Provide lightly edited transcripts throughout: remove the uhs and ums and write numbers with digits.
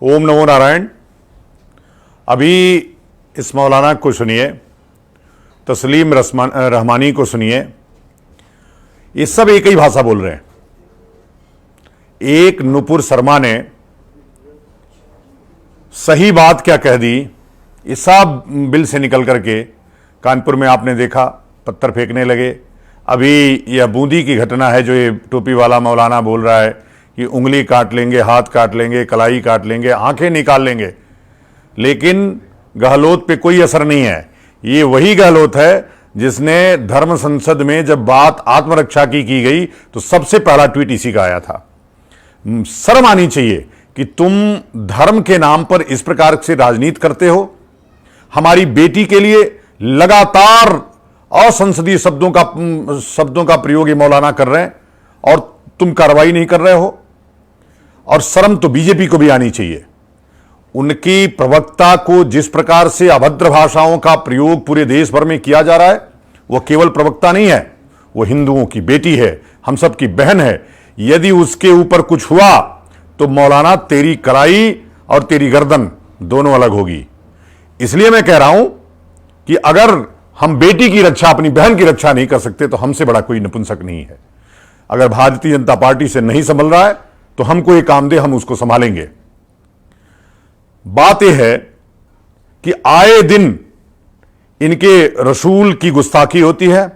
ओम नमो नारायण। अभी इस मौलाना को सुनिए, तस्लीम रहमानी को सुनिए, ये सब एक ही भाषा बोल रहे हैं। एक नुपुर शर्मा ने सही बात क्या कह दी, ये सब बिल से निकल करके कानपुर में आपने देखा पत्थर फेंकने लगे। अभी यह बूंदी की घटना है जो ये टोपी वाला मौलाना बोल रहा है कि उंगली काट लेंगे, हाथ काट लेंगे, कलाई काट लेंगे, आंखें निकाल लेंगे, लेकिन गहलोत पे कोई असर नहीं है। ये वही गहलोत है जिसने धर्म संसद में जब बात आत्मरक्षा की गई तो सबसे पहला ट्वीट इसी का आया था। शर्म आनी चाहिए कि तुम धर्म के नाम पर इस प्रकार से राजनीति करते हो। हमारी बेटी के लिए लगातार असंसदीय शब्दों का प्रयोग ये मौलाना कर रहे हैं और तुम कार्रवाई नहीं कर रहे हो। और शर्म तो बीजेपी को भी आनी चाहिए। उनकी प्रवक्ता को जिस प्रकार से अभद्र भाषाओं का प्रयोग पूरे देश भर में किया जा रहा है, वो केवल प्रवक्ता नहीं है, वो हिंदुओं की बेटी है, हम सब की बहन है। यदि उसके ऊपर कुछ हुआ तो मौलाना तेरी कलाई और तेरी गर्दन दोनों अलग होगी। इसलिए मैं कह रहा हूं कि अगर हम बेटी की रक्षा, अपनी बहन की रक्षा नहीं कर सकते तो हमसे बड़ा कोई नपुंसक नहीं है। अगर भारतीय जनता पार्टी से नहीं संभल रहा है तो हमको ये काम दे, हम उसको संभालेंगे। बात यह है कि आए दिन इनके रसूल की गुस्ताखी होती है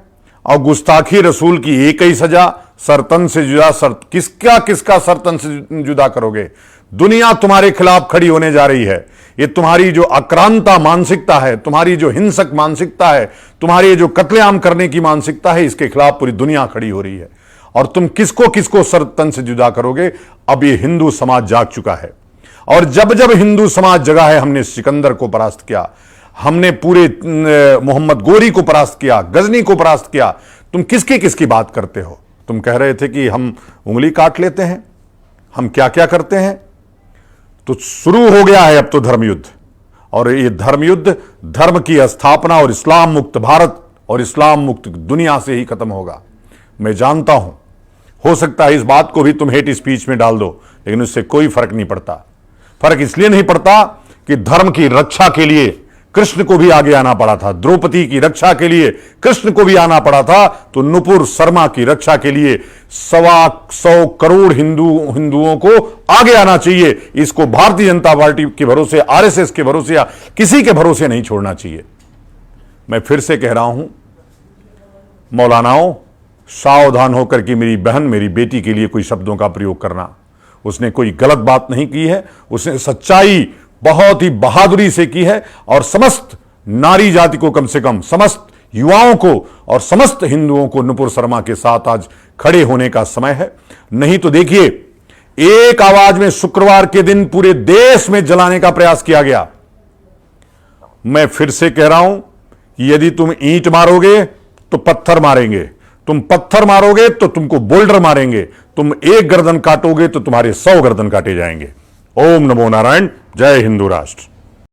और गुस्ताखी रसूल की एक ही सजा, सरतन से जुदा। किसका सरतन से जुदा करोगे? दुनिया तुम्हारे खिलाफ खड़ी होने जा रही है। ये तुम्हारी जो आक्रांता मानसिकता है, तुम्हारी जो हिंसक मानसिकता है, तुम्हारी जो कत्लेआम करने की मानसिकता है, इसके खिलाफ पूरी दुनिया खड़ी हो रही है। और तुम किसको सरतन से जुदा करोगे? अब ये हिंदू समाज जाग चुका है। और जब जब हिंदू समाज जगा है, हमने सिकंदर को परास्त किया, हमने पूरे मोहम्मद गोरी को परास्त किया, गजनी को परास्त किया। तुम किसकी बात करते हो? तुम कह रहे थे कि हम उंगली काट लेते हैं, हम क्या क्या करते हैं। तो शुरू हो गया है अब तो धर्मयुद्ध। और ये धर्मयुद्ध धर्म की स्थापना और इस्लाम मुक्त भारत और इस्लाम मुक्त दुनिया से ही खत्म होगा। मैं जानता हूं, हो सकता है इस बात को भी तुम हेट स्पीच में डाल दो, लेकिन उससे कोई फर्क नहीं पड़ता। फर्क इसलिए नहीं पड़ता कि धर्म की रक्षा के लिए कृष्ण को भी आगे आना पड़ा था, द्रौपदी की रक्षा के लिए कृष्ण को भी आना पड़ा था, तो नुपुर शर्मा की रक्षा के लिए 125 करोड़ हिंदुओं को आगे आना चाहिए। इसको भारतीय जनता पार्टी के भरोसे, आरएसएस के भरोसे या किसी के भरोसे नहीं छोड़ना चाहिए। मैं फिर से कह रहा हूं, मौलानाओं, सावधान होकर कि मेरी बहन, मेरी बेटी के लिए कोई शब्दों का प्रयोग करना। उसने कोई गलत बात नहीं की है, उसने सच्चाई बहुत ही बहादुरी से की है। और समस्त नारी जाति को, कम से कम समस्त युवाओं को और समस्त हिंदुओं को नुपुर शर्मा के साथ आज खड़े होने का समय है। नहीं तो देखिए, एक आवाज में शुक्रवार के दिन पूरे देश में जलाने का प्रयास किया गया। मैं फिर से कह रहा हूं कि यदि तुम ईंट मारोगे तो पत्थर मारेंगे, तुम पत्थर मारोगे तो तुमको बोल्डर मारेंगे, तुम एक गर्दन काटोगे तो तुम्हारे 100 गर्दन काटे जाएंगे। ओम नमो नारायण। जय हिंदू राष्ट्र।